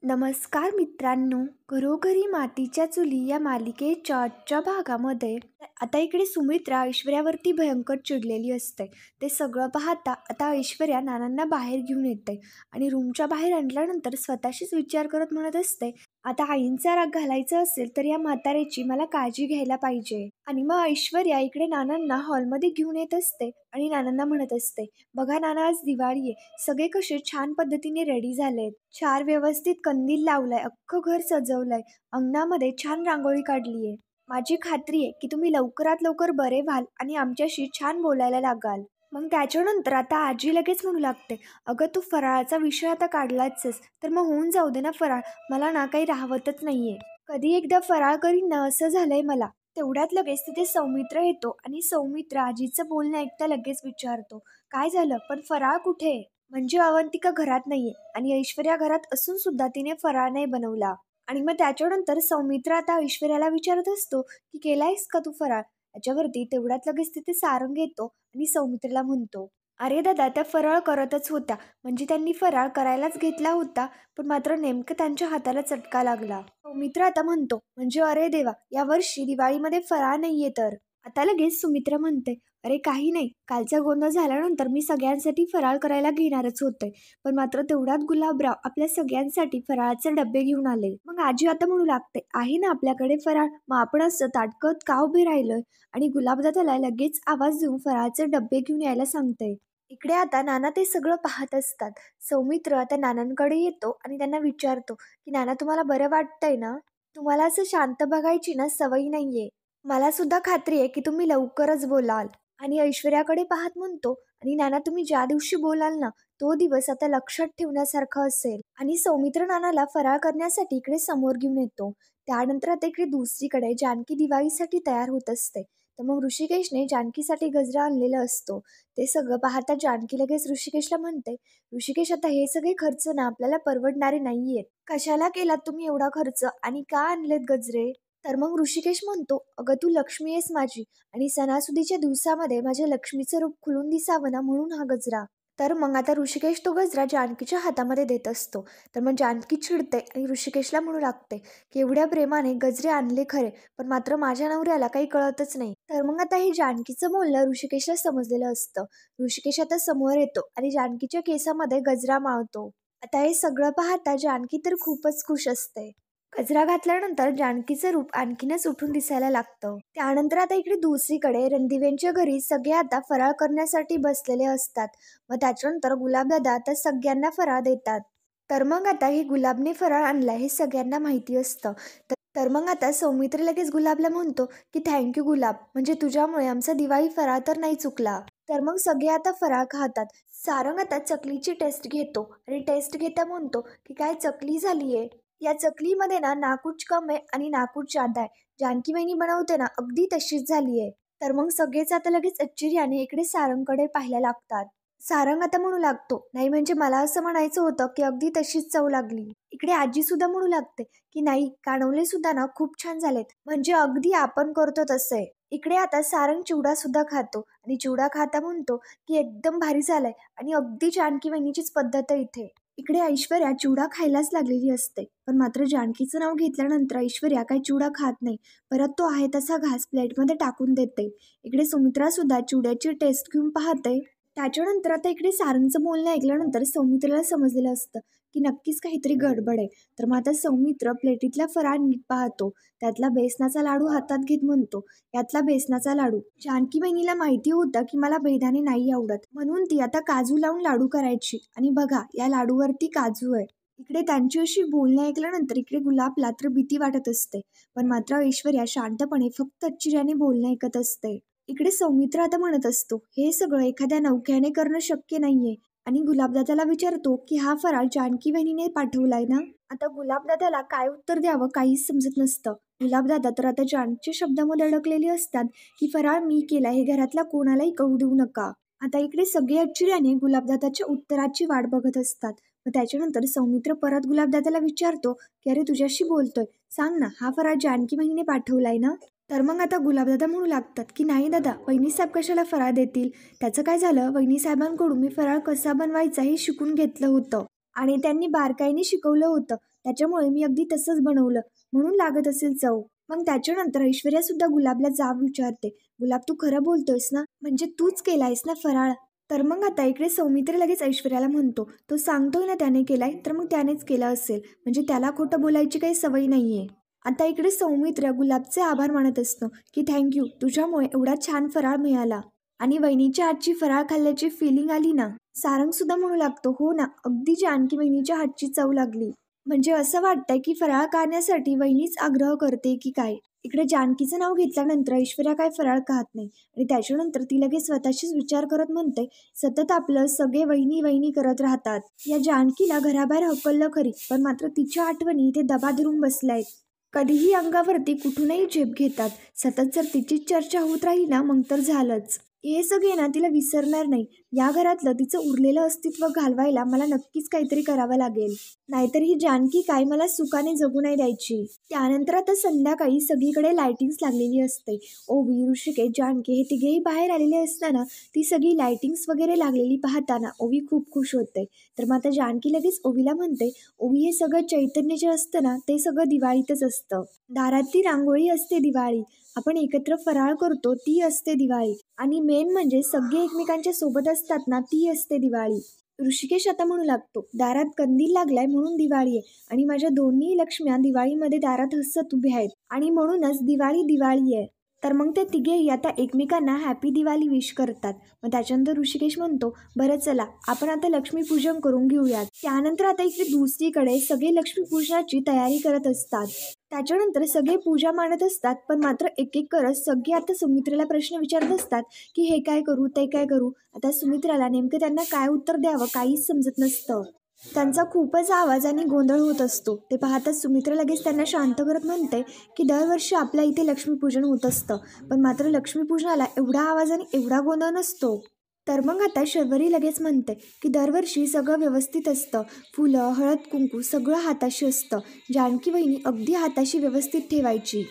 नमस्कार मित्रांनो, घरोघरी मातीच्या चुली या मालिकेच्या आजच्या भागामध्ये आता इकडे सुमित्रा ऐश्वर्यावरती भयंकर चिडलेली असते. ते सगळं पाहता आता ऐश्वर्या नानांना बाहेर घेऊन येते आणि रूमच्या बाहेर आणल्यानंतर स्वतःशीच विचार करत म्हणत असते, आता आईंचा राग घालायचा असेल तर या म्हाताऱ्याची मला काळजी घ्यायला पाहिजे. आणि मग ऐश्वर्या इकडे नानांना हॉलमध्ये घेऊन येत असते आणि नानांना म्हणत असते, बघा नाना, आज दिवाळी आहे, सगळे कसे छान पद्धतीने रेडी झालेत, 4 व्यवस्थित कंदील लावलाय, अख्खं घर सजवलंय, अंगणामध्ये छान रांगोळी काढलीये. माझी खात्री आहे की तुम्ही लवकरात लवकर बरे व्हाल आणि आमच्याशी छान बोलायला लागाल. मग त्याच्यानंतर आता आजी लगेच म्हणू लागते, अगं तू फराळाचा विषय आता काढलाच तर मग होऊन जाऊ दे ना फराळ, मला ना काही राहवतच नाहीये, कधी एकदा फराळ करीन ना असं झालंय मला. तेवढ्यात लगेच तिथे सौमित्र येतो आणि सौमित्र आजीचं बोलणं ऐकता लगेच विचारतो, काय झालं, पण फराळ कुठे? म्हणजे अवंतिका घरात नाहीये आणि ऐश्वर्या घरात असून सुद्धा तिने फराळ नाही बनवला. आणि मग त्याच्यानंतर सौमित्र आता ऐश्वर्याला विचारत असतो की केलायस का तू फराळ. त्याच्यावरती तेवढ्यात लगेच तिथे सारंग येतो आणि सौमित्रला म्हणतो, अरे दादा, त्या फराळ करतच होत्या, म्हणजे त्यांनी फराळ करायलाच घेतला होता, पण मात्र नेमकं त्यांच्या हाताला चटका लागला. सौमित्र आता म्हणतो, म्हणजे अरे देवा, यावर्षी दिवाळीमध्ये फराळ नाहीये तर. आता लगेच सुमित्रा म्हणते, अरे काही नाही, कालचा गोंधळ झाल्यानंतर मी सगळ्यांसाठी फराळ करायला घेणारच होते, पण मात्र तेवढ्यात गुलाबराव आपल्या सगळ्यांसाठी फराळाचे डबे घेऊन आले. मग आजी आता म्हणू लागते, आहे ना आपल्याकडे फराळ, मग आपण असं ताटकत का उभे राहिलोय. आणि गुलाबदादाला लगेच आवाज देऊन फराळाचे डबे घेऊन यायला सांगते. इकडे आता नाना ते सगळं पाहत असतात. सौमित्र आता नानांकडे येतो आणि त्यांना विचारतो की नाना, तुम्हाला बरं वाटतंय ना? तुम्हाला असं शांत बघायची ना सवय नाहीये. मला सुद्धा खात्री आहे की तुम्ही लवकरच बोलाल. आणि ऐश्वर्याकडे पाहत म्हणतो, आणि नाना, तुम्ही ज्या दिवशी बोलाल ना तो दिवस आता लक्षात ठेवण्यासारखा असेल. आणि सौमित्र नानाला फराळ करण्यासाठी इकडे समोर घेऊन येतो. त्यानंतर आता इकडे दुसरीकडे जानकी दिवाळीसाठी तयार होत असते. तर मग ऋषिकेशने जानकीसाठी गजरा आणलेला असतो. ते सगळं पाहता जानकी लगेच ऋषिकेशला म्हणते, ऋषिकेश, आता हे सगळे खर्च ना आपल्याला परवडणारे नाहीयेत. कशाला केलात तुम्ही एवढा खर्च आणि का आणलेत गजरे? तर मग ऋषिकेश म्हणतो, अगं तू लक्ष्मी आहेस माझी, आणि सणासुदीच्या दिवसामध्ये माझ्या लक्ष्मीचं रूप खुलून दिसावं ना, म्हणून हा गजरा. तर मग आता ऋषिकेश तो गजरा जानकीच्या हातामध्ये देत असतो. तर मग जानकी चिडते आणि ऋषिकेशला म्हणू लागते की एवढ्या प्रेमाने गजरे आणले खरे, पण मात्र माझ्या नवऱ्याला काही कळतच नाही. तर मग आता हे जानकीचं बोलणं ऋषिकेशला समजलेलं असतं. ऋषिकेश आता समोर येतो आणि जानकीच्या केसामध्ये गजरा मावतो. आता हे सगळं पाहता जानकी तर खूपच खुश असते. गजरा घातल्यानंतर जानकीचं रूप आणखीनच उठून दिसायला लागतं. त्यानंतर आता इकडे दुसरीकडे रणदिव्यांच्या घरी सगळे आता फराळ करण्यासाठी बसलेले असतात. मग त्याच्यानंतर गुलाबदादा आता सगळ्यांना फराळ देतात. तर मग आता हे गुलाबने फराळ आणला हे सगळ्यांना माहिती असतं. तर मग आता सौमित्र लगेच गुलाबला म्हणतो की थँक्यू गुलाब, म्हणजे तुझ्यामुळे आमचा दिवाळी फराळ तर नाही चुकला. तर मग सगळे आता फराळ खातात. सारंग आता चकलीची टेस्ट घेतो आणि टेस्ट घेता म्हणतो की काय चकली झालीये, या चकलीमध्ये ना नाकूच कम आहे आणि नाकूच जादा आहे, जानकी वहिनी बनवते ना अगदी तशीच झालीये. तर मग सगळेच आता लगेच आश्चर्याने इकडे सारंगकडे पाहायला लागतात. सारंग आता म्हणू लागतो, नाही म्हणजे मला असं म्हणायचं होतं की अगदी तशीच चव लागली. इकडे आजी सुद्धा म्हणू लागते की नाही, कानवले सुद्धा ना खूप छान झालेत, म्हणजे अगदी आपण करतो तसं आहे. इकडे आता सारंग चिवडा सुद्धा खातो आणि चिवडा खाता म्हणतो की एकदम भारी झालाय आणि अगदी जानकी वहिनीचीच पद्धत आहे इथे. इकडे ऐश्वर्या चिवडा खायलाच लागलेली असते, पण मात्र जानकीचं नाव घेतल्यानंतर ऐश्वर्या काही चिवडा खात नाही. परत तो आहे तसा घास प्लेटमध्ये टाकून देते. इकडे सुमित्रा सुद्धा चिवड्याची टेस्ट घेऊन पाहते. त्याच्यानंतर आता इकडे सारंगचं बोलणं ऐकल्यानंतर सौमित्राला समजलेलं असतं की नक्कीच काहीतरी गडबड आहे. तर मग आता सौमित्र प्लेटीतला फराळ नीट पाहतो. त्यातला बेसनाचा लाडू हातात घेत म्हणतो, यातला बेसनाचा लाडू. जानकी बहिणीला माहिती होतं की मला बेदाणे नाही आवडत, म्हणून ती आता काजू लावून लाडू करायची. आणि बघा, या लाडूवरती काजू आहे. इकडे त्यांची अशी बोलणं ऐकल्यानंतर इकडे गुलाबला तर भीती वाटत असते, पण मात्र ऐश्वर्या शांतपणे फक्त आश्चर्याने बोलणं ऐकत असते. इकडे सौमित्र आता म्हणत असतो, हे सगळं एखाद्या नौक्याने करणं शक्य नाहीये. आणि गुलाबदादाला विचारतो की हा फराळ जानकी वहिनीने पाठवलाय ना. आता गुलाबदादाला काय उत्तर द्यावं काहीच समजत नसतं. गुलाबदादा तर आता जानकीच्या शब्दामध्ये अडकलेले असतात की फराळ मी केला, हे घरातला कोणालाही कळू देऊ नका. आता इकडे सगळे आश्चर्याने गुलाबदादाच्या उत्तराची वाट बघत असतात. मग त्याच्यानंतर सौमित्र परत गुलाबदादाला विचारतो की अरे, तुझ्याशी बोलतोय, सांग ना, हा फराळ जानकी वहिनीने पाठवलाय ना. तर मग आता गुलाबदादा म्हणू लागतात की नाही दादा, वहिनीसाहेब कशाला फराळ देतील, त्याचं काय झालं, वहिनीसाहेबांकडून मी फराळ कसा बनवायचा हे शिकून घेतलं होतं. आणि त्यांनी बारकाईने शिकवलं होतं, त्याच्यामुळे मी अगदी तसंच बनवलं, म्हणून लागत असेल चव. मग त्याच्यानंतर ऐश्वर्या सुद्धा गुलाबला जाब विचारते, गुलाब तू खरं बोलतोयस ना, म्हणजे तूच केलायस ना फराळ? तर मग आता इकडे सौमित्र लगेच ऐश्वर्याला म्हणतो, तो सांगतोय ना त्याने केलाय, तर मग त्यानेच केलं असेल, म्हणजे त्याला खोटं बोलायची काही सवय नाहीये. आता इकडे सौमित्र गुलाबचे आभार मानत असतो, की थँक्यू, तुझ्यामुळे एवढा छान फराळ मिळाला. आणि वहिनीच्या हातची फराळ खाल्ल्याची फिलिंग आली ना. सारंग सुद्धा म्हणू लागतो, हो ना, अगदी जानकी वहिनीच्या हातची चव लागली. म्हणजे असं वाटतंय की फराळ खाण्यासाठी वहिनीच आग्रह करते की काय. इकडे जानकीचं नाव घेतल्यानंतर ऐश्वर्या काय फराळ खात नाही आणि त्याच्यानंतर ती लगेच स्वतःशीच विचार करत म्हणते, सतत आपलं सगळे वहिनी वहिनी करत राहतात. या जानकीला घराबाहेर हकललं खरी, पण मात्र तिच्या आठवणी ते दबा धरून बसल्यात. कधीही अंगावरती कुठूनही झेप घेतात. सतत जर तिचीच चर्चा होत राहिली ना, मग तर झालंच. हे सगळे ना तिला विसरणार नाही. या घरातलं तिचं उरलेलं अस्तित्व घालवायला मला नक्कीच काहीतरी करावं लागेल. नाहीतर ही जानकी काय मला सुखाने जगू नाही द्यायची. त्यानंतर आता संध्याकाळी सगळीकडे लाइटिंग्स लागलेली असते. ओवी, ऋषिकेश, जानकी हे तिघेही बाहेर आलेले असताना ती सगळी लाइटिंग्स वगैरे लागलेली पाहताना ओवी खूप खुश होते. तर मग आता जानकी लगेच ओवीला म्हणते, ओवी हे सगळं चैतन्य जे असतं ना, ते सगळं दिवाळीतच असतं. दारातली रांगोळी असते दिवाळी, आपण एकत्र फराळ करतो ती असते दिवाळी, आणि मेन म्हणजे सगळे एकमेकांच्या सोबत असतात ना, ती असते दिवाळी. ऋषिकेश आता म्हणू लागतो, दारात कंदील लागलाय म्हणून दिवाळी आहे, आणि माझ्या दोन्ही लक्ष्म्या दिवाळीमध्ये दारात हसत उभ्या आहेत, आणि म्हणूनच दिवाळी दिवाळी आहे. तर मग ते तिघेही आता एकमेकांना हॅपी दिवाळी विश करतात. मग त्याच्यानंतर ऋषिकेश म्हणतो, बरं चला आपण आता लक्ष्मीपूजन करून घेऊयात. त्यानंतर आता इकडे दुसरीकडे सगळे लक्ष्मीपूजनाची तयारी करत असतात. त्याच्यानंतर सगळे पूजा मांडत असतात, पण मात्र एक एक करत सगळे आता सुमित्रेला प्रश्न विचारत असतात की हे काय करू ते काय करू. आता सुमित्राला नेमकं त्यांना काय उत्तर द्यावं काहीच समजत नसतं. त्यांचा खूपच आवाज आणि गोंधळ होत असतो. ते पाहताच सुमित्रा लगेच त्यांना शांत करत म्हणते की दरवर्षी आपल्या इथे लक्ष्मीपूजन होत असतं, पण मात्र लक्ष्मीपूजनाला एवढा आवाज आणि एवढा गोंधळ नसतो. तर मग आता शर्वरी लगेच म्हणते की दरवर्षी सगळं व्यवस्थित असतं, फुलं, हळद, कुंकू सगळं हाताशी असतं. जानकी वहिनी अगदी हाताशी व्यवस्थित ठेवायची.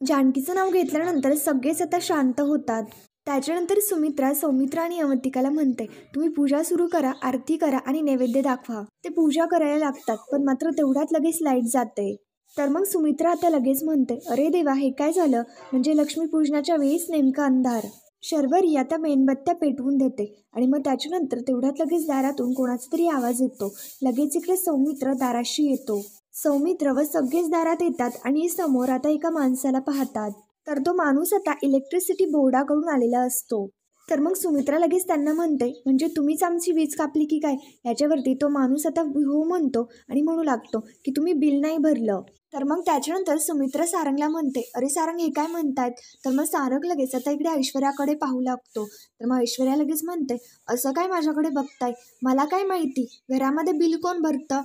जानकीचं नाव घेतल्यानंतर सगळेच आता शांत होतात. त्याच्यानंतर सुमित्रा सौमित्रा आणि अवंतिकाला म्हणते, तुम्ही पूजा सुरू करा, आरती करा आणि नैवेद्य दाखवा. ते पूजा करायला लागतात, पण मात्र तेवढ्यात लगेच लाईट जाते. तर मग सुमित्रा आता लगेच म्हणते, अरे देवा हे काय झालं, म्हणजे लक्ष्मीपूजनाच्या वेळीच नेमका अंधार. शर्वरी आता मेणबत्त्या पेटवून देते आणि मग त्याच्यानंतर तेवढ्यात लगेच दारातून कोणाचा तरी आवाज येतो. लगेच इकडे सौमित्र दाराशी येतो. सौमित्र व सगळेच दारात येतात आणि समोर आता एका माणसाला पाहतात. तर तो माणूस आता इलेक्ट्रिसिटी बोर्डाकडून आलेला असतो. तर मग सुमित्रा लगेच त्यांना म्हणते, म्हणजे तुम्हीच आमची वीज कापली की काय. याच्यावरती तो माणूस आता हो म्हणतो आणि म्हणू लागतो की तुम्ही बिल नाही भरलं. तर मग त्याच्यानंतर सुमित्रा सारंगला म्हणते, अरे सारंग हे काय म्हणतायत. तर मग सारंग लगेच आता इकडे ऐश्वर्याकडे पाहू लागतो. तर मग ऐश्वर्या लगेच म्हणते, असं काय माझ्याकडे बघताय, मला काय माहिती घरामध्ये बिल कोण भरतं.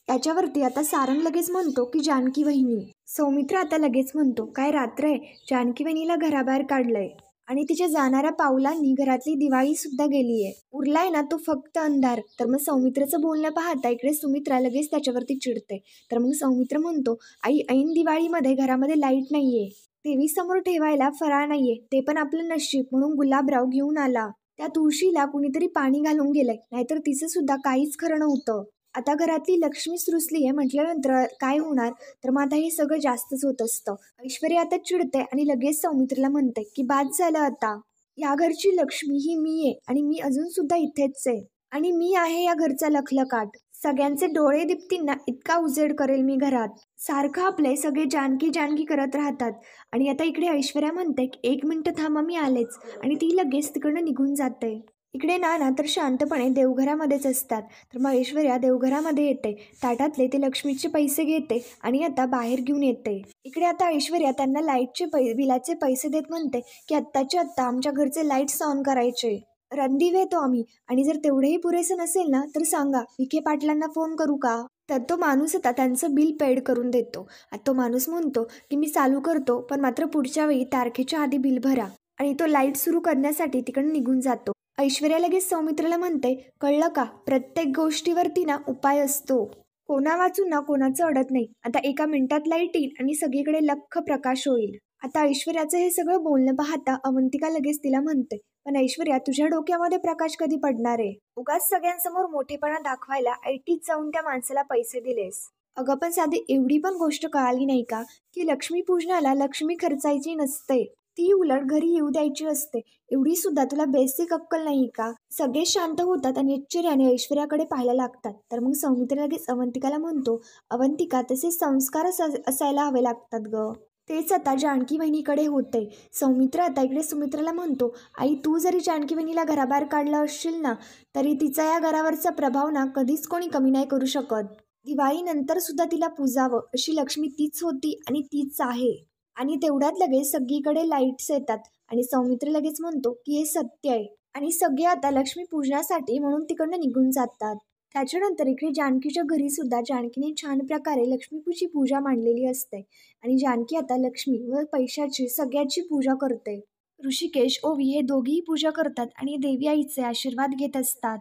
याच्यावरती आता सारंग लगेच म्हणतो की जानकी वहिनी. सौमित्र आता लगेच म्हणतो, काय रात्र आहे, जानकी वहिनीला घराबाहेर काढलंय आणि तिच्या जाणाऱ्या पावलांनी घरातली दिवाळी सुद्धा गेलीये, उरलाय ना तो फक्त अंधार. तर मग सौमित्राचं बोलणं पाहता इकडे सुमित्रा लगेच त्याच्यावरती चिडते. तर मग सौमित्र म्हणतो, आई ऐन दिवाळीमध्ये घरामध्ये लाईट नाहीये, देवीसमोर ठेवायला फराळ नाहीये, ते पण आपलं नशीब म्हणून गुलाबराव घेऊन आला. त्या तुळशीला कुणीतरी पाणी घालून गेलंय, नाहीतर तिचं सुद्धा काहीच खरं नव्हतं. आता घरातली लक्ष्मीच रुसली आहे म्हटल्यानंतर काय होणार. तर मग आता हे सगळं जास्तच होत असतं. ऐश्वर्या आता चिडते आणि लगेच सौमित्रीला म्हणते की बाद झालं आता, या घरची लक्ष्मी ही मी आहे आणि मी अजून सुद्धा इथेच आहे, आणि मी आहे या घरचा लखलकाट. सगळ्यांचे डोळे दिपतींना इतका उजेड करेल मी घरात. सारखं आपले सगळे जानकी जानकी करत राहतात. आणि आता इकडे ऐश्वर्या म्हणते की 1 मिनिट थांबा मी आलेच, आणि ती लगेच तिकडनं निघून जाते. इकडे नाना तर शांतपणे देवघरामध्येच असतात. तर मग ऐश्वर्या देवघरामध्ये येते, ताटातले ते लक्ष्मीचे पैसे घेते आणि आता बाहेर घेऊन येते. इकडे आता ऐश्वर्या त्यांना लाईटचे बिलाचे पैसे देत म्हणते की आत्ताच्या आत्ता आमच्या घरचे लाईट्स ऑन करायचे, रणदिवे येतो आम्ही, आणि जर तेवढेही पुरेसे नसेल ना तर सांगा, विखे पाटलांना फोन करू का. तर तो माणूस आता त्यांचं बिल पेड करून देतो. आता तो माणूस म्हणतो की मी चालू करतो, पण मात्र पुढच्या वेळी तारखेच्या आधी बिल भरा, आणि तो लाईट सुरू करण्यासाठी तिकडे निघून जातो. ऐश्वर्या लगेच सौमित्राला म्हणते, कळलं का, प्रत्येक गोष्टीवरती ना उपाय असतो, कोणा वाचून ना कोणाचं अडत नाही. आता 1 मिनिटात लाईट येईल आणि सगळीकडे लख्ख प्रकाश होईल. आता ऐश्वर्याचं हे सगळं बोलणं पाहता अवंतिका लगेच तिला म्हणते, पण ऐश्वर्या, तुझ्या डोक्यामध्ये प्रकाश कधी पडणार आहे? उगाच सगळ्यांसमोर मोठेपणा दाखवायला ऐटीत जाऊन त्या माणसाला पैसे दिलेस. अगं पण साधी एवढी पण गोष्ट कळाली नाही का, की लक्ष्मीपूजनाला लक्ष्मी खर्चायची नसते, ती उलट घरी येऊ द्यायची असते. एवढी सुद्धा तुला बेसिक अक्कल नाही का? सगळे शांत होतात आणि आश्चर्याने ऐश्वर्याकडे पाहायला लागतात. तर मग सौमित्र लगेच अवंतिकाला म्हणतो, अवंतिका, तसे संस्कार असायला हवे लागतात ग. तेच आता जानकी वहिनीकडे होते. सौमित्र आता इकडे सुमित्राला म्हणतो, आई, तू जरी जानकी वहिनीला घराबाहेर काढलं असशील ना, तरी तिचा या घरावरचा प्रभाव ना कधीच कोणी कमी नाही करू शकत. दिवाळीनंतर सुद्धा तिला पूजावं अशी लक्ष्मी तीच होती आणि तीच आहे. आणि तेवढ्यात लगेच सगळीकडे लाईट्स येतात आणि सौमित्र लगेच म्हणतो की हे सत्य आहे. आणि सगळे आता लक्ष्मी पूजनासाठी म्हणून तिकडनं निघून जातात. त्याच्यानंतर इकडे जानकीच्या घरी सुद्धा जानकीने छान प्रकारे लक्ष्मीची पूजा मांडलेली असते आणि जानकी आता लक्ष्मी व पैशाची सगळ्याची पूजा करते. ऋषिकेश, ओवी हे दोघेही पूजा करतात आणि देवी आईचे आशीर्वाद घेत असतात.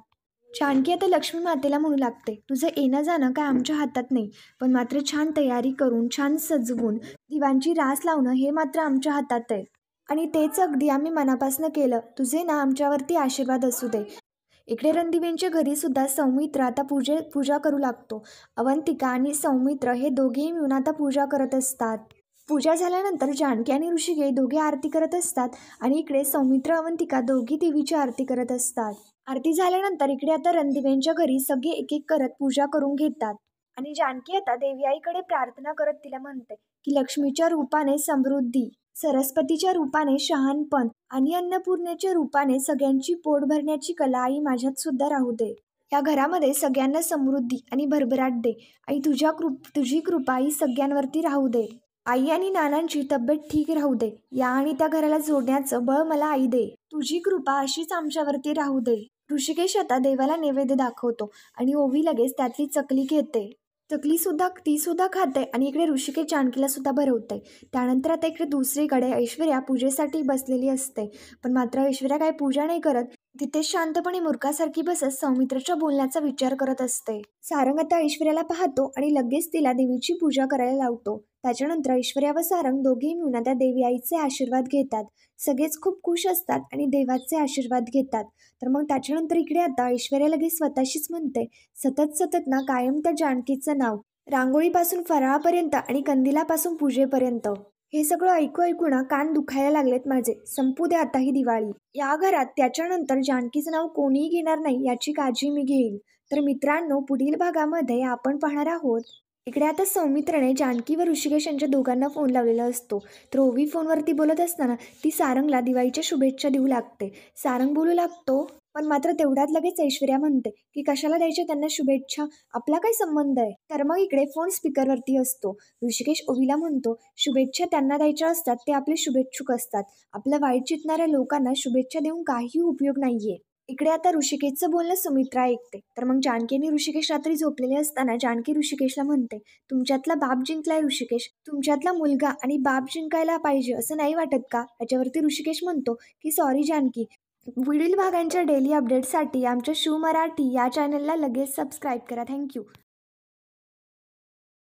जानकी आता लक्ष्मी मातेला म्हणू लागते, तुझं येणं जाणं काय आमच्या हातात नाही, पण मात्र छान तयारी करून छान सजवून दिवांची रास लावणं हे मात्र आमच्या हातात आहे. आणि तेच अगदी आम्ही मनापासून केलं. तुझे ना आमच्यावरती आशीर्वाद असू दे. इकडे रणदिवेंच्या घरी सुद्धा सौमित्र आता पूजा करू लागतो. अवंतिका आणि सौमित्र हे दोघेही मिळून आता पूजा करत असतात. पूजा झाल्यानंतर जानकी आणि ऋषिकेश दोघे आरती करत असतात आणि इकडे सौमित्र अवंतिका दोघी देवीची आरती करत असतात. आरती झाल्यानंतर इकडे आता रणदिवेंच्या घरी सगळे एक एक करत पूजा करून घेतात आणि जानकी आता देवी आईकडे प्रार्थना करत तिला म्हणते की लक्ष्मीच्या रूपाने समृद्धी, सरस्वतीच्या रूपाने शहाणपण आणि अन्नपूर्णेच्या रूपाने सगळ्यांची पोट भरण्याची कला आई माझ्यात सुद्धा राहू दे. या घरामध्ये सगळ्यांना समृद्धी आणि भरभराट दे. आई, तुझी कृपा ही सगळ्यांवरती राहू दे. आई आणि नानांची तब्येत ठीक राहू दे. या आणि त्या घराला जोडण्याचं बळ मला आई दे. तुझी कृपा अशीच आमच्यावरती राहू दे. ऋषिकेश आता देवाला नैवेद्य दाखवतो आणि ओवी लगेच त्यातली चकली घेते. ती सुद्धा खाते आणि इकडे ऋषिकेश जानकीला सुद्धा भरवते. त्यानंतर आता इकडे दुसरीकडे ऐश्वर्या पूजेसाठी बसलेली असते. पण मात्र ऐश्वर्या काही पूजा नाही करत. तिथे शांतपणे मूर्खासारखी बसत सौमित्रच्या बोलण्याचा विचार करत असते. सारंग आता ऐश्वर्याला पाहतो आणि लगेच तिला देवीची पूजा करायला लावतो. त्याच्यानंतर ऐश्वर्या व सारंग दोघेही मिळून आता देवी आईचे आशीर्वाद घेतात. सगळेच खूप खुश असतात आणि देवाचे आशीर्वाद घेतात. तर मग त्याच्यानंतर इकडे आता ऐश्वर्या लगेच स्वतःशीच म्हणते, सतत ना कायम त्या जानकीचं नाव, रांगोळीपासून फराळापर्यंत आणि कंदिलापासून पूजेपर्यंत. हे सगळं ऐकू ना कान दुखायला लागलेत माझे. संपू दे आता ही दिवाळी. या घरात त्याच्यानंतर जानकीचं नाव कोणीही घेणार नाही याची काळजी मी घेईल. तर मित्रांनो, पुढील भागामध्ये आपण पाहणार आहोत, इकडे आता सौमित्राने जानकी व ऋषिकेश यांच्या दोघांना फोन लावलेला असतो. तर ओवी फोनवरती बोलत असताना ती सारंगला दिवाळीच्या शुभेच्छा देऊ लागते. सारंग बोलू लागतो, पण मात्र तेवढ्यात लगेच ऐश्वर्या म्हणते की कशाला द्यायच्या त्यांना शुभेच्छा, आपला काय संबंध आहे. तर मग इकडे फोन स्पीकरवरती असतो. ऋषिकेश ओवीला म्हणतो, शुभेच्छा त्यांना द्यायच्या असतात, ते आपले शुभेच्छुक असतात. आपलं वाईट चितणाऱ्या लोकांना शुभेच्छा देऊन काही उपयोग नाहीये. इकडे आता ऋषिकेशचं बोलणं सुमित्रा ऐकते. तर मग जानकी आणि ऋषिकेश रात्री झोपलेले असताना जानकी ऋषिकेशला म्हणते, तुमच्यातला बाप जिंकलाय ऋषिकेश, तुमच्यातला मुलगा आणि बाप जिंकायला पाहिजे असं नाही वाटत का. याच्यावरती ऋषिकेश म्हणतो की सॉरी जानकी. पुढील भागांच्या डेली अपडेटसाठी आमच्या शिव मराठी या चॅनलला लगेच सबस्क्राईब करा. थँक्यू.